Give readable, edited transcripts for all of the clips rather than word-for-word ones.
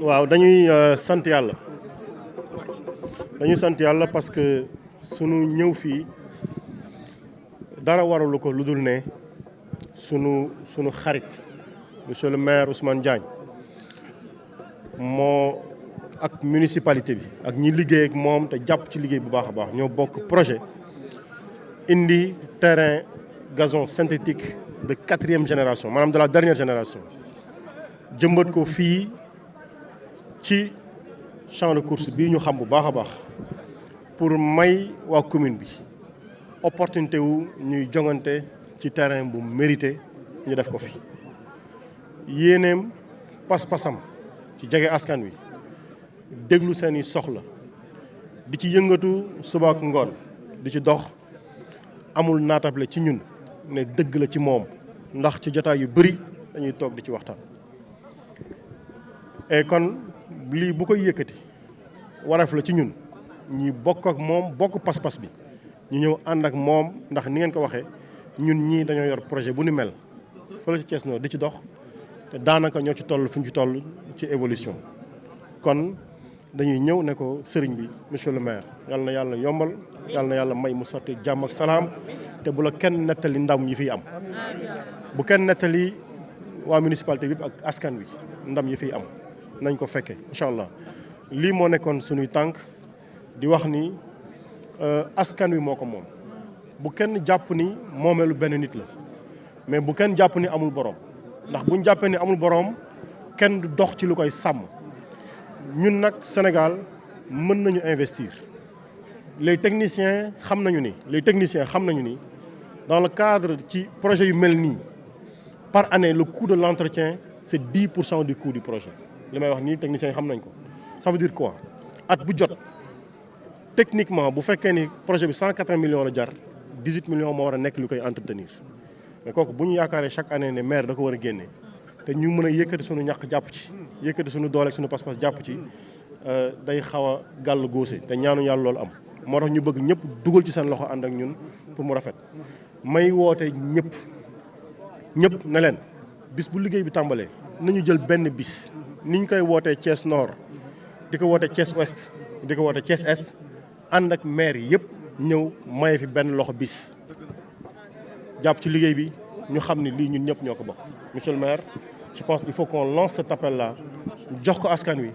waaw dañuy sant yàlla parce que sunu ñëw fii dara waralu ko lu dul ne sunu xarit monsieur le maire Ousmane Diagne moo ak municipalité bi ak ñi liggéey ak moom te jàpp ci liggéey bu baax a baax ñoo bokk projet indi terrain gazon synthétique de 4e génération maanaam de la dernière génération jëmbat ko fii ci champ de course bii ñu xam bu baax a baax pour may waa commune bi opportunité wu ñuy jongante ci terrain bu mérité ñu def ko fi yéeneem pas-pasam ci jege askan wi déglu seeni soxla di ci yëngatu suba ak ngoon di ci dox amul naatable ci ñun ne dëgg la ci moom ndax ci jotaay yu bëri dañuy toog di ci waxtaan et kon lii bu koy yëkkati wareef la ci ñun ñi bokk ak moom bokk pas-pas bi ñu ñëw ànd ak moom ndax ni ngeen ko waxee ñun ñii dañoo yor projet bu ni mel fële ci Thiès Nord di ci dox te daanaka ñoo ci toll fi ñu ci toll ci évolution kon dañuy ñëw ne ko sëriñ bi monsieur le maire yal na yàlla yombal yal na yàlla may mu sotti jàmm ak salaam te bu la kenn nettali ndam yi fiy am bu kenn nettali waa municipalité bi ak askan wi ndam yi fiy am nañ ko fekke incha allah lii moo nekkoon suñuy tànk di wax ni askan wi moo ko moom bu kenn jàpp ni moomeelu benn nit la mais bu kenn jàpp ni amul borom ndax buñ jàppee ni amul borom kenn du dox ci lu koy sàmm ñun nag Sénégal mën nañu investir les techniciens xam nañu ni dans le cadre ci projet yu mel nii par année le coût de l'entretien c'est 10% du coût du projet li may wax nii techniciens yi xam nañ ko ça veut dire quoi at bu jot techniquement bu fekkee ni projet bi 180 millions la jar 18 millions moo war a nekk lu koy entretenir mais kooku bu ñu yaakaaree chaque année ne maire da ko war a génne te ñu mën a yëkkati suñu ñàkk jàpp ci yëkkati suñu doole ak suñu pas-pas jàpp ci day xaw a gàll góose te ñaanu yàlla loolu am moo tax ñu bëgg ñëpp dugal ci seen loxo ànd ak ñun pour mu rafet may woote ñëpp ne leen bis bu liggéey bi tàmbalee nañu jël benn bis ni ñu koy wootee Thiès Nord di ko woote Thiès Ouest di ko woote Thiès Est ànd ak maire yëpp ñëw maye fi benn loxo bis jàpp ci liggéey bi ñu xam ne lii ñun ñëpp ñoo ko bokk. Monsieur le maire je pense qu'il faut qu'on lance cet appel là jox ko askan wi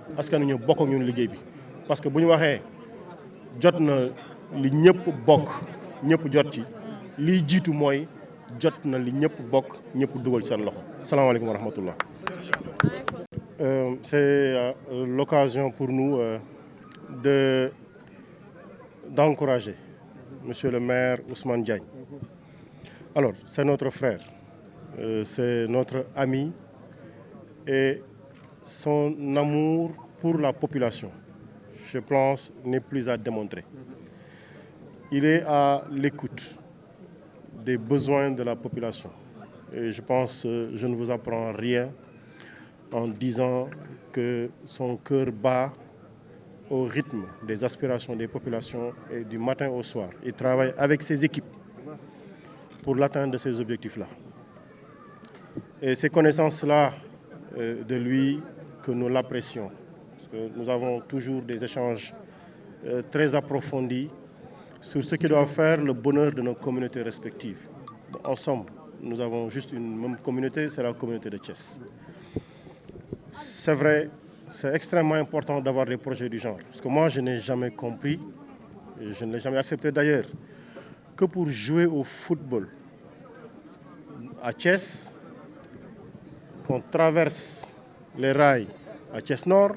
ñu bokk ak ñun liggéey bi parce que bu ñu waxee jot na li ñëpp bokk ñëpp jot ci lii jiitu mooy jot na li ñëpp bokk ñëpp dugal seen loxo salaamaaleykum wa rahmatullah. C'est l'occasion pour nous d'encourager monsieur le maire Ousmane Diagne. Alors c'est notre frère, c'est notre ami et son amour pour la population, je pense, n'est plus à démontrer. Il est à l'écoute des besoins de la population. Et je pense, je ne vous apprends rien en disant que son cœur bat au rythme des aspirations des populations et du matin au soir. Il travaille avec ses équipes pour l'atteinte de ces objectifs-là. Et ces connaissances-là de lui, que nous l'apprécions. Parce que nous avons toujours des échanges très approfondis sur ce qui doit faire le bonheur de nos communautés respectives. En somme, nous avons juste une même communauté, c'est la communauté de Thiès. C'est vrai, c'est extrêmement important d'avoir des projets du genre. Parce que moi, je n'ai jamais compris, et je ne l'ai jamais accepté d'ailleurs, que pour jouer au football à Thiès, qu'on traverse les rails à Thiès Nord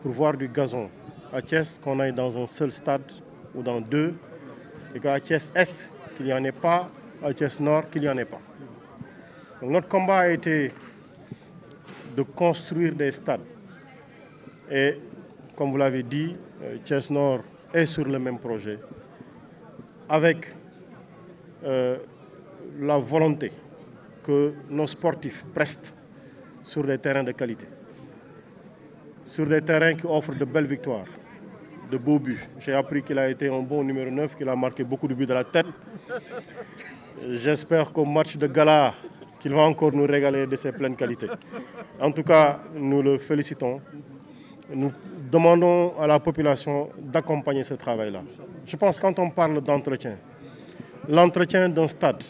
pour voir du gazon à Thiès, qu'on aille dans un seul stade ou dans deux, et qu'à Thiès Est, qu'il n'y en ait pas, à Thiès Nord, qu'il n'y en ait pas. Donc notre combat a été de construire des stades. Et comme vous l'avez dit, Thiès Nord est sur le même projet, avec la volonté que nos sportifs prestent sur des terrains de qualité, sur des terrains qui offrent de belles victoires, de beaux buts. J'ai appris qu'il a été un bon numéro 9, qu'il a marqué beaucoup de buts de la tête. J'espère qu'au match de gala, qu'il va encore nous régaler de ses pleines qualités. En tout cas, nous le félicitons nous demandons à la population d'accompagner ce travail-là. Je pense que quand on parle d'entretien, l'entretien d'un stade,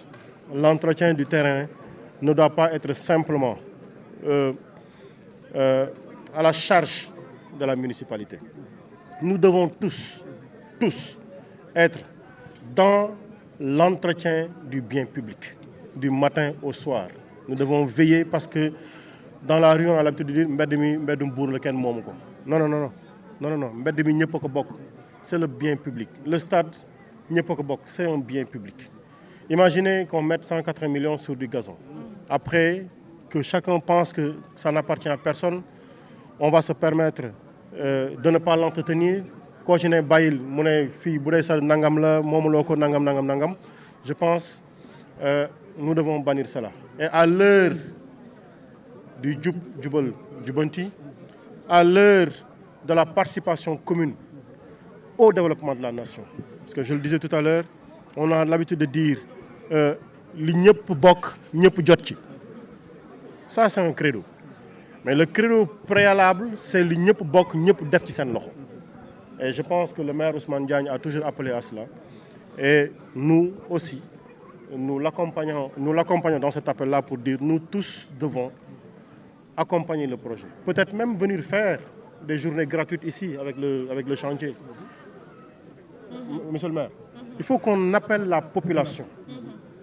l'entretien du terrain ne doit pas être simplement à la charge de la municipalité. Nous devons tous être dans l'entretien du bien public, du matin au soir. Nous devons veiller parce que dans la rue, on a l'habitude de dire mbedd mi mbeddum buur la kenn moomu ko. Non, mbedd mi ñëpp a ko bokk. C'est le bien public. Le stade, ñëpp a ko bokk. C'est un bien public. Imaginez qu'on mette 180 millions sur du gazon. Après, que chacun pense que ça n'appartient à personne, on va se permettre de ne pas l'entretenir. Koo ci ne bàyyil mu ne fii bu dee sa nangam la moomuloo ko nangam. Je pense nous devons bannir cela. Et à l'heure du jubal jubanti, à l'heure de la participation commune au développement de la nation. Parce que je le disais tout à l'heure, on a l'habitude de dire li ñëpp bokk ñëpp jot ci. Ça c'est un credo. Mais le credo préalable, c'est li ñëpp bokk ñëpp def ci seen loxo. Et je pense que le maire Ousmane Diagne a toujours appelé à cela. Et nous aussi, nous l'accompagnons dans cet appel-là pour dire nous tous devons accompagner le projet. Peut-être même venir faire des journées gratuites ici avec le chantier. Monsieur le maire, il faut qu'on appelle la population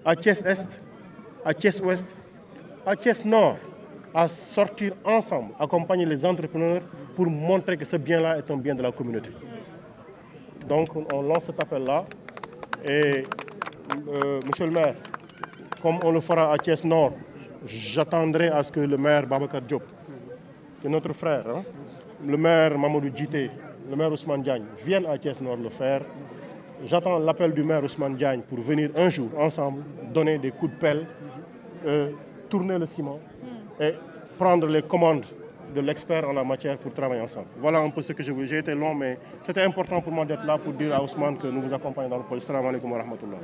à Thiès-Est, à Thiès-Ouest, à Thiès-Nord à sortir ensemble, accompagner les entrepreneurs pour montrer que ce bien-là est un bien de la communauté. Donc on lance cet appel-là et monsieur le maire, comme on le fera à Thiès-Nord, j'attendrai à ce que le maire Babacar Diop, qui est notre frère, le maire Mamadou Djité, le maire Ousmane Diagne viennent à Thiès-Nord le faire. J'attends l'appel du maire Ousmane Diagne pour venir un jour ensemble donner des coups de pelle, tourner le ciment et prendre les commandes de l'expert en la matière pour travailler ensemble. Voilà un peu ce que je voulais. J'ai été long, mais c'était important pour moi d'être là pour dire à Ousmane que nous vous accompagnons dans le projet. Salam alaikum wa rahmatullah.